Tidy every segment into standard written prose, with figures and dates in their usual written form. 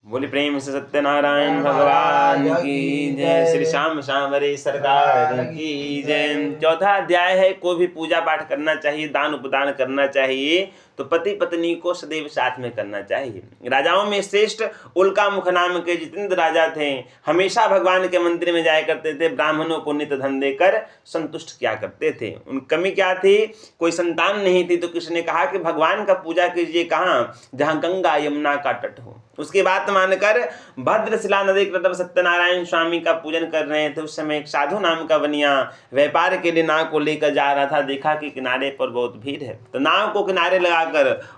बोली प्रेम से सत्यनारायण भगवान की जय। श्री श्याम श्यामरे सरकार की जय। चौथा अध्याय है, कोई भी पूजा पाठ करना चाहिए, दान उपदान करना चाहिए तो पति पत्नी को सदैव साथ में करना चाहिए। राजाओं में श्रेष्ठ उल्का मुख नाम के जितेंद्र राजा थे। हमेशा भगवान के मंदिर में जाया करते थे, ब्राह्मणों को नित्य धन देकर संतुष्ट किया करते थे। उन कमी क्या थी? कोई संतान नहीं थी। तो किसी ने कहा कि भगवान का पूजा कीजिए कहाँ? जहाँ गंगा यमुना का तट हो। उसकी बात मानकर भद्रशिला नदी के तट पर सत्यनारायण स्वामी का पूजन कर रहे थे। उस समय एक साधु नाम का बनिया व्यापार के लिए नाव को लेकर जा रहा था। देखा कि किनारे पर बहुत भीड़ है, तो नाव को किनारे लगाकर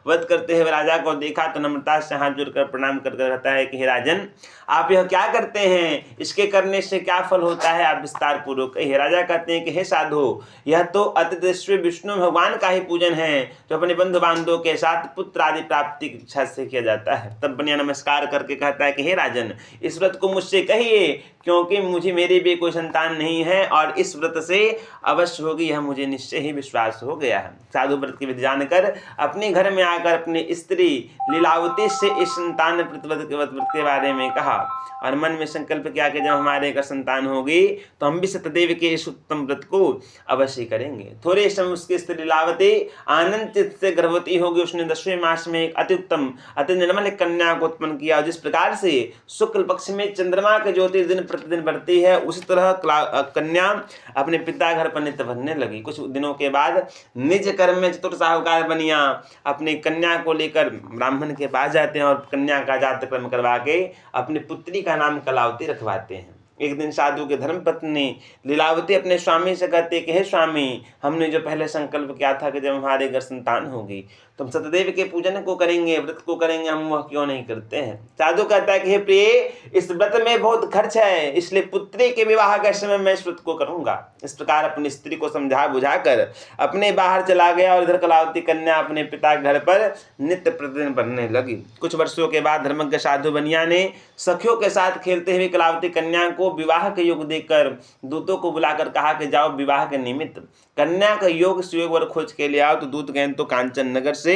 वध करते हुए राजा को देखा तो नम्रता से हाथ जोड़कर प्रणाम कर कहता है कि हे राजन, आप यह क्या करते हैं? इसके करने से क्या फल होता है? आप विस्तार पूर्वक कहिए। राजा कहते हैं कि हे साधु, यह तो अतिदेश्वी विष्णु भगवान का ही पूजन है, जो अपने बंधु बांधवों के साथ पुत्र आदि प्राप्ति की इच्छा से किया जाता है। तब बनिया नमस्कार करके कहता है कि हे राजन, इस व्रत को मुझसे कहिए, क्योंकि मेरी भी कोई संतान नहीं है और इस व्रत से अवश्य होगी, यह मुझे निश्चय ही विश्वास हो गया है। साधु व्रत की विधि जानकर अपने घर में आकर अपनी स्त्री लीलावती से इस संतान व्रत के बारे में कहा और मन में संकल्प किया कि जब हमारे घर संतान होगी तो हम भी सत्यदेव के इस उत्तम व्रत को अवश्य करेंगे। थोड़े समय उसकी स्त्री लीलावती आनंद चित्त से गर्भवती होगी। उसने 10वें मास में एक अति उत्तम अति निर्मल कन्या को उत्पन्न किया। जिस प्रकार से शुक्ल पक्ष में चंद्रमा की ज्योति दिन प्रतिदिन बढ़ती है, उसी तरह कन्या अपने पिता घर पर नित्य बनने लगी। कुछ दिनों के बाद निज कर्म में चतुर साहूकार बनिया अपनी कन्या को लेकर ब्राह्मण के पास जाते हैं और कन्या का जात कर्म करवा के अपनी पुत्री का नाम कलावती रखवाते हैं। एक दिन साधु के धर्मपत्नी लीलावती अपने स्वामी से कहते कि हे स्वामी, हमने जो पहले संकल्प किया था कि जब हमारे घर संतान होगी तो हम सत्यदेव के पूजन को करेंगे, व्रत को करेंगे, हम वह क्यों नहीं करते हैं? साधु कहता है कि हे प्रिय, इस व्रत में बहुत खर्च है, इसलिए पुत्री के विवाह के समय मैं इस व्रत को करूंगा। इस प्रकार अपनी स्त्री को समझा बुझाकर अपने बाहर चला गया और इधर कलावती कन्या अपने पिता घर पर नित्य प्रतिदिन बनने लगी। कुछ वर्षों के बाद धर्मज्ञ साधु बनिया ने सखियों के साथ खेलते हुए कलावती कन्या को विवाह के योग देकर दूतों को बुलाकर कहा कि जाओ विवाह के निमित्त कन्या का योग सुयोग वर खोज के ले आओ। तो दूत गए तो कांचन नगर से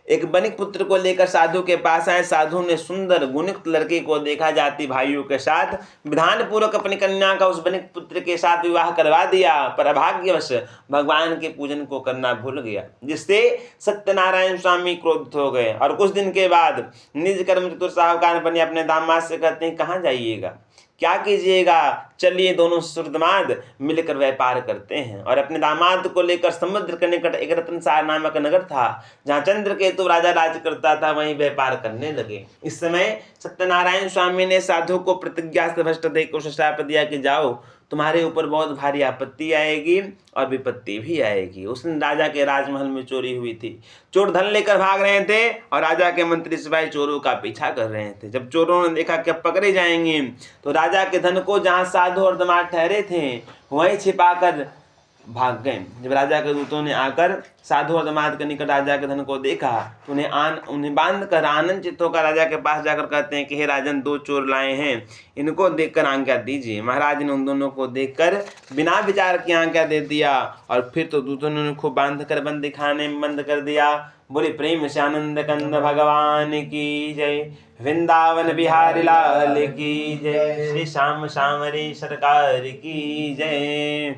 एक बनिक पुत्र को लेकर साधु के पास आए। साधु ने सुंदर गुणित लड़के को देखा, जाति भाइयों के साथ विधान पूर्वक अपनी कन्या का उस बनिक पुत्र के साथ विवाह करवा दिया, पर अभाग्यवश भगवान के पूजन को करना भूल गया, जिससे सत्यनारायण स्वामी क्रोधित हो गए और कुछ दिन के बाद निज कर्म चतुर साहूकार बने अपने दामाद से कहते हैं कहाँ जाइएगा, क्या कीजिएगा? चलिए दोनों सुरदामाद मिलकर व्यापार करते हैं। और अपने दामाद को लेकर समुद्र के निकट एक रत्नसार नामक नगर था, जहाँ चंद्रकेतु राजा राज करता था, वहीं व्यापार करने लगे। इस समय सत्यनारायण स्वामी ने साधु को प्रतिज्ञा से भ्रष्ट देकर उसे श्राप दिया कि जाओ, तुम्हारे ऊपर बहुत भारी आपत्ति आएगी और विपत्ति भी आएगी। उस दिन राजा के राजमहल में चोरी हुई थी। चोर धन लेकर भाग रहे थे और राजा के मंत्री सिपाही चोरों का पीछा कर रहे थे। जब चोरों ने देखा कि अब पकड़े जाएंगे तो राजा के धन को जहाँ साधु और दामाद ठहरे थे वहीं छिपाकर भाग गए। जब राजा के दूतों ने आकर साधु और दामाद के निकट राजा के धन को देखा तो उन्हें बांध कर आनंद चित्त होकर राजा के पास जाकर कहते हैं कि हे राजन, 2 चोर लाए हैं, इनको देखकर आज्ञा दीजिए। महाराज ने उन दोनों को देखकर बिना विचार की आज्ञा दे दिया और फिर तो दूतों ने खूब बांध कर बंदी खाने में बंद कर दिया। बोले प्रेम से आनंद कंद भगवान की जय, वृंदावन बिहारी लाल की जय, श्री श्याम श्यामरे सरकार की जय।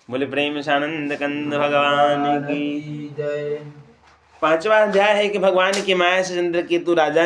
बोले प्रेम से आनंद कंद भगवान की जय। 5वां अध्याय है कि भगवान की माया से चंद्रकेतु राजा